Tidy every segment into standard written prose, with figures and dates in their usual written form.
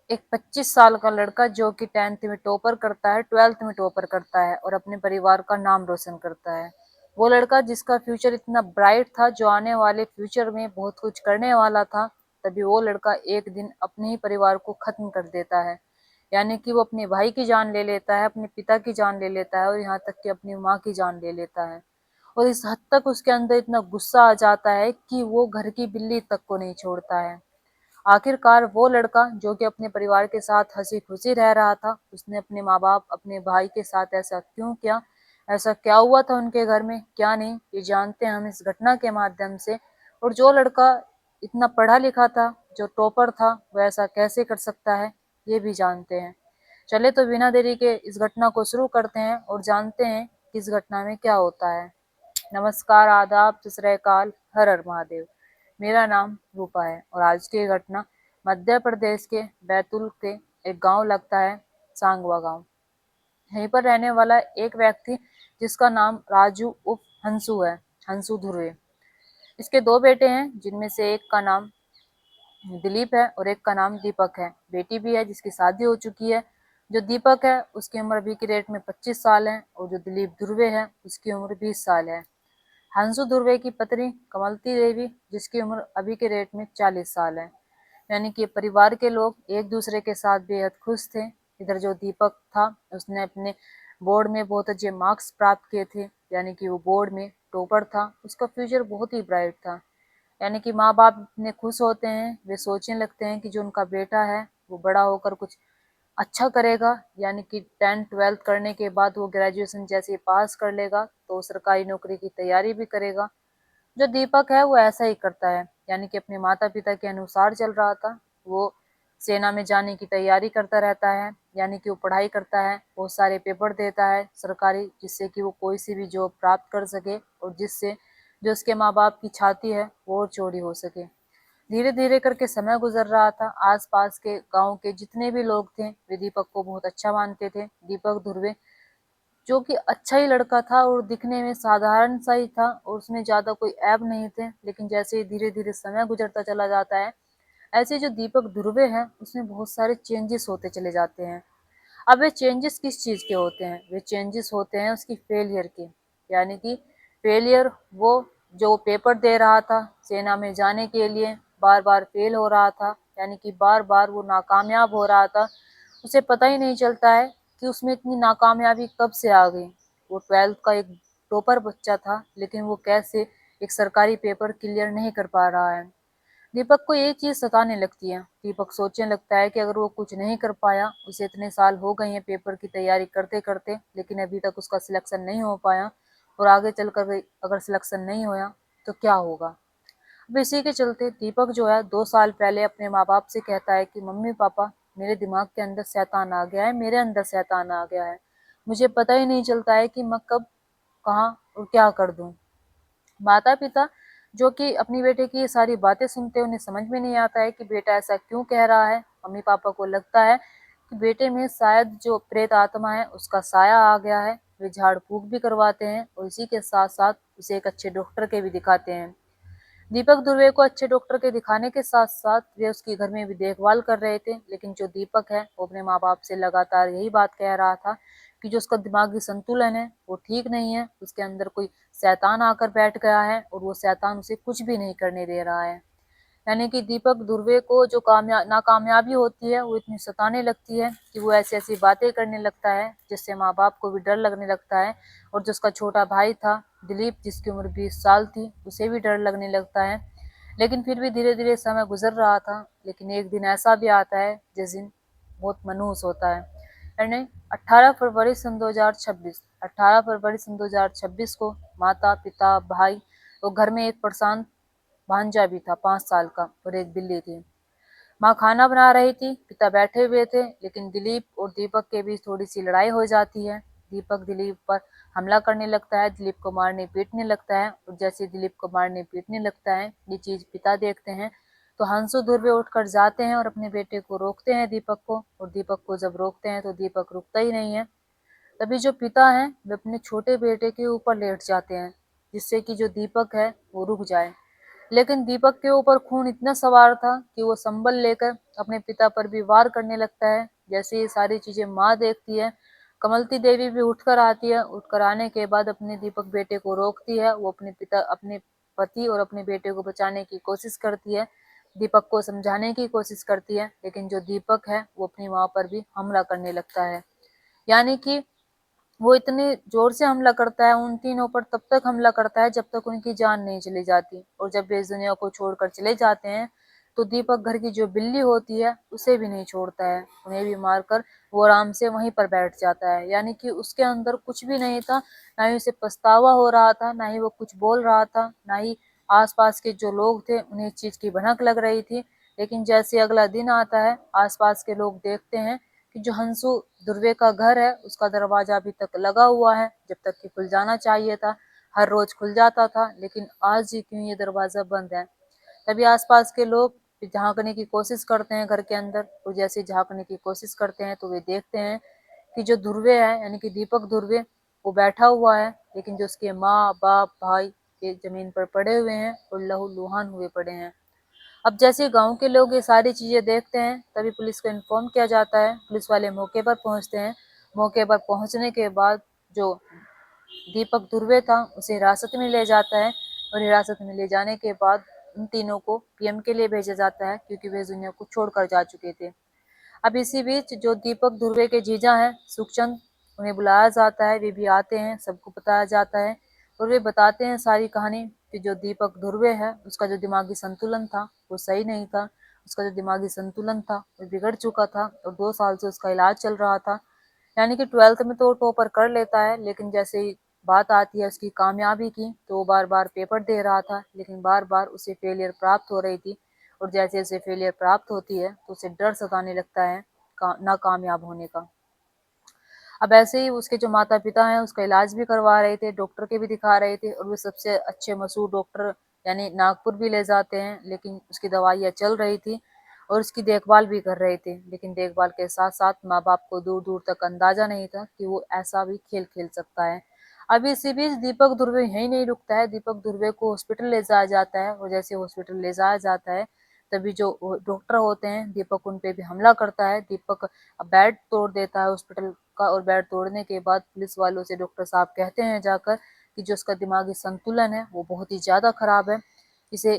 एक 25 साल का लड़का जो कि 10th में टॉपर करता है, 12th में टॉपर करता है और अपने परिवार का नाम रोशन करता है। वो लड़का जिसका फ्यूचर इतना ब्राइट था, जो आने वाले फ्यूचर में बहुत कुछ करने वाला था, तभी वो लड़का एक दिन अपने ही परिवार को खत्म कर देता है। यानी कि वो अपने भाई की जान ले लेता है, अपने पिता की जान ले लेता है और यहाँ तक कि अपनी माँ की जान ले लेता है। और इस हद तक उसके अंदर इतना गुस्सा आ जाता है कि वो घर की बिल्ली तक को नहीं छोड़ता है। आखिरकार वो लड़का जो कि अपने परिवार के साथ हंसी खुशी रह रहा था, उसने अपने माँ बाप, अपने भाई के साथ ऐसा क्यों किया, ऐसा क्या हुआ था उनके घर में, क्या नहीं, ये जानते हैं हम इस घटना के माध्यम से। और जो लड़का इतना पढ़ा लिखा था, जो टॉपर था, वो ऐसा कैसे कर सकता है, ये भी जानते हैं। चले तो बिना देरी के इस घटना को शुरू करते हैं और जानते हैं कि इस घटना में क्या होता है। नमस्कार, आदाब, सत श्री अकाल, हर हर महादेव। मेरा नाम रूपा है और आज की घटना मध्य प्रदेश के बैतूल के एक गांव लगता है, सांगवा गांव। यहीं पर रहने वाला एक व्यक्ति जिसका नाम राजू उप हंसू है, हंसू धुर्वे। इसके दो बेटे हैं, जिनमें से एक का नाम दिलीप है और एक का नाम दीपक है। बेटी भी है जिसकी शादी हो चुकी है। जो दीपक है उसकी उम्र अभी की डेट में 25 साल है और जो दिलीप धुर्वे है उसकी उम्र 20 साल है। हंसु धुर्वे की पत्नी कमलती देवी, जिसकी उम्र अभी के रेट में 40 साल है। यानी कि परिवार के लोग एक दूसरे के साथ बेहद खुश थे। इधर जो दीपक था, उसने अपने बोर्ड में बहुत अच्छे मार्क्स प्राप्त किए थे, यानी कि वो बोर्ड में टॉपर था, उसका फ्यूचर बहुत ही ब्राइट था। यानी कि माँ बाप इतने खुश होते हैं, वे सोचने लगते हैं कि जो उनका बेटा है वो बड़ा होकर कुछ अच्छा करेगा। यानी कि 10th 12th करने के बाद वो ग्रेजुएशन जैसे ही पास कर लेगा तो सरकारी नौकरी की तैयारी भी करेगा। जो दीपक है वो ऐसा ही करता है, यानी कि अपने माता पिता के अनुसार चल रहा था। वो सेना में जाने की तैयारी करता रहता है, यानी कि वो पढ़ाई करता है, बहुत सारे पेपर देता है सरकारी, जिससे कि वो कोई सी भी जॉब प्राप्त कर सके और जिससे जो उसके माँ बाप की छाती है वो और चौड़ी हो सके। धीरे धीरे करके समय गुजर रहा था। आसपास के गांव के जितने भी लोग थे वे दीपक को बहुत अच्छा मानते थे। दीपक धुर्वे जो कि अच्छा ही लड़का था और दिखने में साधारण सा ही था और उसमें ज्यादा कोई ऐब नहीं थे, लेकिन जैसे ही धीरे धीरे समय गुजरता चला जाता है, ऐसे जो दीपक धुर्वे हैं उसमें बहुत सारे चेंजेस होते चले जाते हैं। अब वे चेंजेस किस चीज के होते हैं? वे चेंजेस होते हैं उसकी फेलियर के। यानी कि फेलियर, वो जो पेपर दे रहा था सेना में जाने के लिए, बार बार फेल हो रहा था, यानी कि बार बार वो नाकामयाब हो रहा था। उसे पता ही नहीं चलता है कि उसमें इतनी नाकामयाबी कब से आ गई। वो 12th का एक टॉपर बच्चा था, लेकिन वो कैसे एक सरकारी पेपर क्लियर नहीं कर पा रहा है। दीपक को ये चीज सताने लगती है। दीपक सोचने लगता है कि अगर वो कुछ नहीं कर पाया, उसे इतने साल हो गए हैं पेपर की तैयारी करते करते, लेकिन अभी तक उसका सिलेक्शन नहीं हो पाया, और आगे चलकर अगर सिलेक्शन नहीं होया तो क्या होगा। अब इसी के चलते दीपक जो है 2 साल पहले अपने माँ बाप से कहता है कि मम्मी पापा, मेरे दिमाग के अंदर शैतान आ गया है, मेरे अंदर शैतान आ गया है, मुझे पता ही नहीं चलता है कि मैं कब, कहाँ और क्या कर दूं। माता पिता जो कि अपनी बेटे की ये सारी बातें सुनते हैं, उन्हें समझ में नहीं आता है कि बेटा ऐसा क्यों कह रहा है। मम्मी पापा को लगता है कि बेटे में शायद जो प्रेत आत्मा है उसका साया आ गया है। वे झाड़ फूक भी करवाते हैं और इसी के साथ साथ उसे एक अच्छे डॉक्टर के भी दिखाते हैं। दीपक दुर्वे को अच्छे डॉक्टर के दिखाने के साथ साथ वे उसके घर में भी देखभाल कर रहे थे, लेकिन जो दीपक है वो अपने माँ बाप से लगातार यही बात कह रहा था कि जो उसका दिमागी संतुलन है वो ठीक नहीं है, उसके अंदर कोई शैतान आकर बैठ गया है और वो शैतान उसे कुछ भी नहीं करने दे रहा है। यानी कि दीपक धुर्वे को जो नाकामयाबी होती है वो इतनी सताने लगती है कि वो ऐसी ऐसी बातें करने लगता है जिससे माँ बाप को भी डर लगने लगता है। और जो उसका छोटा भाई था दिलीप, जिसकी उम्र 20 साल थी, उसे भी डर लगने लगता है। लेकिन फिर भी धीरे धीरे समय गुजर रहा था। लेकिन एक दिन ऐसा भी आता है जिस दिन बहुत मनहूस होता है। यानी 18 फरवरी सन 2026 को माता पिता भाई और घर में एक परेशान भांजा भी था, 5 साल का, और एक बिल्ली थी। माँ खाना बना रही थी, पिता बैठे हुए थे, लेकिन दिलीप और दीपक के बीच थोड़ी सी लड़ाई हो जाती है। दीपक दिलीप पर हमला करने लगता है, दिलीप को मारने पीटने लगता है, और जैसे दिलीप को मारने पीटने लगता है, ये चीज पिता देखते हैं तो हंसू धुर्वे उठकर जाते हैं और अपने बेटे को रोकते हैं दीपक को। और दीपक को जब रोकते हैं तो दीपक रुकता ही नहीं है। तभी जो पिता हैं वे अपने छोटे बेटे के ऊपर लेट जाते हैं, जिससे कि जो दीपक है वो रुक जाए। लेकिन दीपक के ऊपर खून इतना सवार था कि वो संबल लेकर अपने पिता पर भी वार करने लगता है। जैसे ये सारी चीजें माँ देखती है, कमलती देवी भी उठकर आती है। उठकर आने के बाद अपने दीपक बेटे को रोकती है। वो अपने पति और अपने बेटे को बचाने की कोशिश करती है, दीपक को समझाने की कोशिश करती है, लेकिन जो दीपक है वो अपनी माँ पर भी हमला करने लगता है। यानी कि वो इतने जोर से हमला करता है उन तीनों पर, तब तक हमला करता है जब तक उनकी जान नहीं चली जाती। और जब वे इस दुनिया को छोड़कर चले जाते हैं तो दीपक घर की जो बिल्ली होती है उसे भी नहीं छोड़ता है, उन्हें भी मारकर वो आराम से वहीं पर बैठ जाता है। यानी कि उसके अंदर कुछ भी नहीं था, ना ही उसे पछतावा हो रहा था, ना ही वो कुछ बोल रहा था, ना ही आसपास के जो लोग थे उन्हें इस चीज की भनक लग रही थी। लेकिन जैसे अगला दिन आता है, आसपास के लोग देखते हैं कि जो हंसू दुर्वे का घर है उसका दरवाजा अभी तक लगा हुआ है, जब तक कि खुल जाना चाहिए था। हर रोज खुल जाता था, लेकिन आज ही क्यों ये दरवाजा बंद है। तभी आसपास के लोग झांकने की कोशिश करते हैं घर के अंदर, और जैसे झांकने की कोशिश करते हैं तो वे देखते हैं कि जो ध्रुवे है यानी कि दीपक ध्रुवे वो बैठा हुआ है, लेकिन जो उसके माँ बाप भाई ये जमीन पर पड़े हुए हैं और लहू लुहान हुए पड़े हैं। अब जैसे गांव के लोग ये सारी चीजें देखते हैं तभी पुलिस को इन्फॉर्म किया जाता है। पुलिस वाले मौके पर पहुंचते हैं। मौके पर पहुंचने के बाद जो दीपक दुर्वे था उसे हिरासत में ले जाता है, और हिरासत में ले जाने के बाद उन तीनों को पीएम के लिए भेजा जाता है, क्योंकि वे इस दुनिया को छोड़कर जा चुके थे। अब इसी बीच जो दीपक ध्रुवे के जीजा हैं सुखचंद, उन्हें बुलाया जाता है। वे भी आते हैं, सबको बताया जाता है और वे बताते हैं सारी कहानी कि जो दीपक ध्रुवे है उसका जो दिमागी संतुलन था वो सही नहीं था। उसका जो दिमागी संतुलन था वो बिगड़ चुका था और 2 साल से उसका इलाज चल रहा था। यानी कि 12th में तो वो टॉपर कर लेता है, लेकिन जैसे ही बात आती है उसकी कामयाबी की तो वो बार बार पेपर दे रहा था, लेकिन बार बार उसे फेलियर प्राप्त हो रही थी। और जैसे जैसे फेलियर प्राप्त होती है तो उसे डर सताने लगता है नाकामयाब होने का। अब ऐसे ही उसके जो माता पिता हैं उसका इलाज भी करवा रहे थे, डॉक्टर के भी दिखा रहे थे, और वो सबसे अच्छे मशहूर डॉक्टर यानी नागपुर भी ले जाते हैं, लेकिन उसकी दवाइयाँ चल रही थी और उसकी देखभाल भी कर रहे थे। लेकिन देखभाल के साथ साथ माँ बाप को दूर दूर तक अंदाजा नहीं था कि वो ऐसा भी खेल खेल सकता है। अभी इसी बीच दीपक ध्रुवे यहीं नहीं रुकता है, दीपक ध्रुवे को हॉस्पिटल ले जाया जाता है, और जैसे हॉस्पिटल ले जाया जाता है तभी जो डॉक्टर होते हैं दीपक उन पे भी हमला करता है। दीपक बेड तोड़ देता है हॉस्पिटल का, और बेड तोड़ने के बाद पुलिस वालों से डॉक्टर साहब कहते हैं जाकर कि जो उसका दिमागी संतुलन है वो बहुत ही ज्यादा खराब है, इसे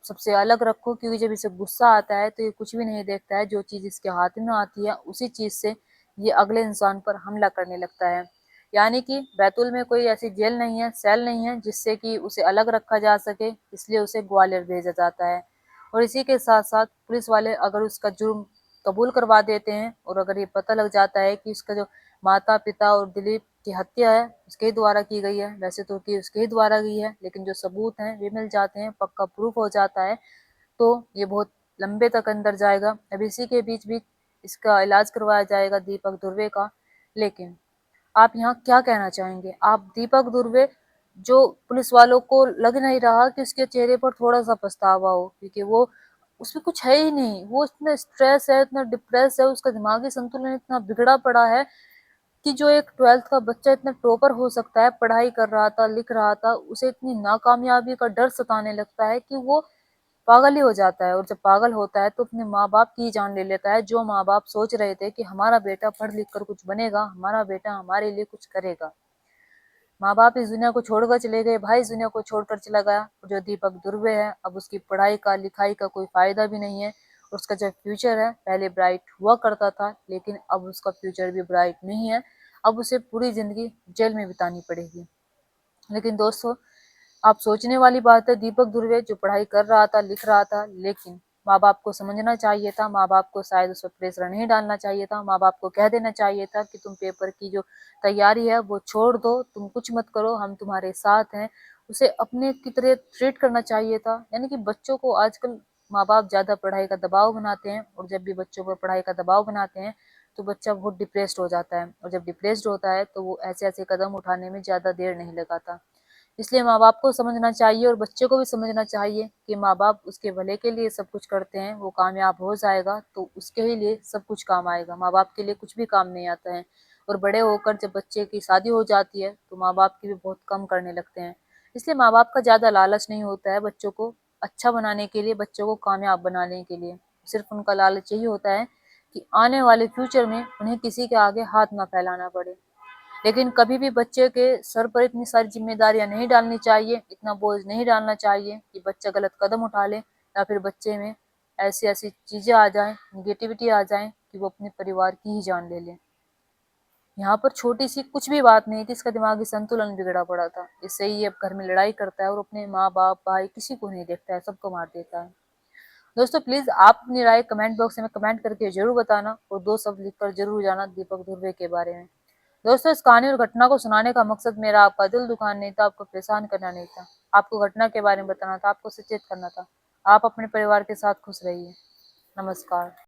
सबसे अलग रखो, क्योंकि जब इसे गुस्सा आता है तो ये कुछ भी नहीं देखता है, जो चीज इसके हाथ में आती है उसी चीज से ये अगले इंसान पर हमला करने लगता है। यानी कि बैतूल में कोई ऐसी जेल नहीं है, सेल नहीं है जिससे कि उसे अलग रखा जा सके, इसलिए उसे ग्वालियर भेजा जाता है। और इसी के साथ साथ पुलिस वाले अगर उसका जुर्म कबूल करवा देते हैं, और अगर ये पता लग जाता है कि उसका जो माता पिता और दिलीप की हत्या है उसके ही द्वारा की गई है, वैसे तो कि उसके ही द्वारा की है, लेकिन जो सबूत हैं वे मिल जाते हैं, पक्का प्रूफ हो जाता है, तो ये बहुत लंबे तक अंदर जाएगा। अब इसी के बीच बीच इसका इलाज करवाया जाएगा दीपक दुर्वे का। लेकिन आप यहाँ क्या कहना चाहेंगे? आप दीपक दुर्वे जो पुलिस वालों को लग नहीं रहा कि उसके चेहरे पर थोड़ा सा पछतावा हो, क्योंकि वो उसमें कुछ है ही नहीं, वो इतना स्ट्रेस है, इतना डिप्रेस है, उसका दिमागी संतुलन इतना बिगड़ा पड़ा है कि जो एक 12th का बच्चा इतना टॉपर हो सकता है, पढ़ाई कर रहा था, लिख रहा था, उसे इतनी नाकामयाबी का डर सताने लगता है कि वो पागल ही हो जाता है। और जब पागल होता है तो अपने माँ बाप की जान ले लेता है, जो माँ बाप सोच रहे थे कि हमारा बेटा पढ़ लिख कर कुछ बनेगा, हमारा बेटा हमारे लिए कुछ करेगा। माँ बाप इस दुनिया को छोड़कर चले गए, भाई इस दुनिया को छोड़कर चला गया। जो दीपक दुर्वे है अब उसकी पढ़ाई का लिखाई का कोई फायदा भी नहीं है। उसका जो फ्यूचर है पहले ब्राइट हुआ करता था, लेकिन अब उसका फ्यूचर भी ब्राइट नहीं है। अब उसे पूरी जिंदगी जेल में बितानी पड़ेगी। लेकिन दोस्तों, आप सोचने वाली बात है, दीपक दुर्वे जो पढ़ाई कर रहा था, लिख रहा था, लेकिन माँ बाप को समझना चाहिए था, माँ बाप को शायद उस पर प्रेशर नहीं डालना चाहिए था, माँ बाप को कह देना चाहिए था कि तुम पेपर की जो तैयारी है वो छोड़ दो, तुम कुछ मत करो, हम तुम्हारे साथ हैं। उसे अपने की तरह ट्रीट करना चाहिए था। यानी कि बच्चों को आजकल माँ बाप ज्यादा पढ़ाई का दबाव बनाते हैं, और जब भी बच्चों पर पढ़ाई का दबाव बनाते हैं तो बच्चा बहुत डिप्रेस्ड हो जाता है, और जब डिप्रेस्ड होता है तो वो ऐसे ऐसे कदम उठाने में ज्यादा देर नहीं लगाता। इसलिए माँ बाप को समझना चाहिए और बच्चे को भी समझना चाहिए कि माँ बाप उसके भले के लिए सब कुछ करते हैं, वो कामयाब हो जाएगा तो उसके ही लिए सब कुछ काम आएगा, माँ बाप के लिए कुछ भी काम नहीं आता है। और बड़े होकर जब बच्चे की शादी हो जाती है तो माँ बाप की भी बहुत कम करने लगते हैं। इसलिए माँ बाप का ज्यादा लालच नहीं होता है बच्चों को अच्छा बनाने के लिए, बच्चों को कामयाब बनाने के लिए। सिर्फ उनका लालच यही होता है कि आने वाले फ्यूचर में उन्हें किसी के आगे हाथ ना फैलाना पड़े। लेकिन कभी भी बच्चे के सर पर इतनी सारी जिम्मेदारियां नहीं डालनी चाहिए, इतना बोझ नहीं डालना चाहिए कि बच्चा गलत कदम उठा ले, या फिर बच्चे में ऐसी ऐसी चीजें आ जाएं, निगेटिविटी आ जाए कि वो अपने परिवार की ही जान ले ले। यहाँ पर छोटी सी कुछ भी बात नहीं थी, इसका दिमागी संतुलन बिगड़ा पड़ा था। इससे ही अब घर में लड़ाई करता है और अपने माँ बाप भाई किसी को नहीं देखता है, सबको मार देता है। दोस्तों प्लीज आप अपनी राय कमेंट बॉक्स में कमेंट करके जरूर बताना, और 2 शब्द लिखकर जरूर जाना दीपक धुर्वे के बारे में। दोस्तों इस कहानी और घटना को सुनाने का मकसद मेरा आपका दिल दुखाना नहीं था, आपको परेशान करना नहीं था। आपको घटना के बारे में बताना था, आपको सचेत करना था। आप अपने परिवार के साथ खुश रहिए। नमस्कार।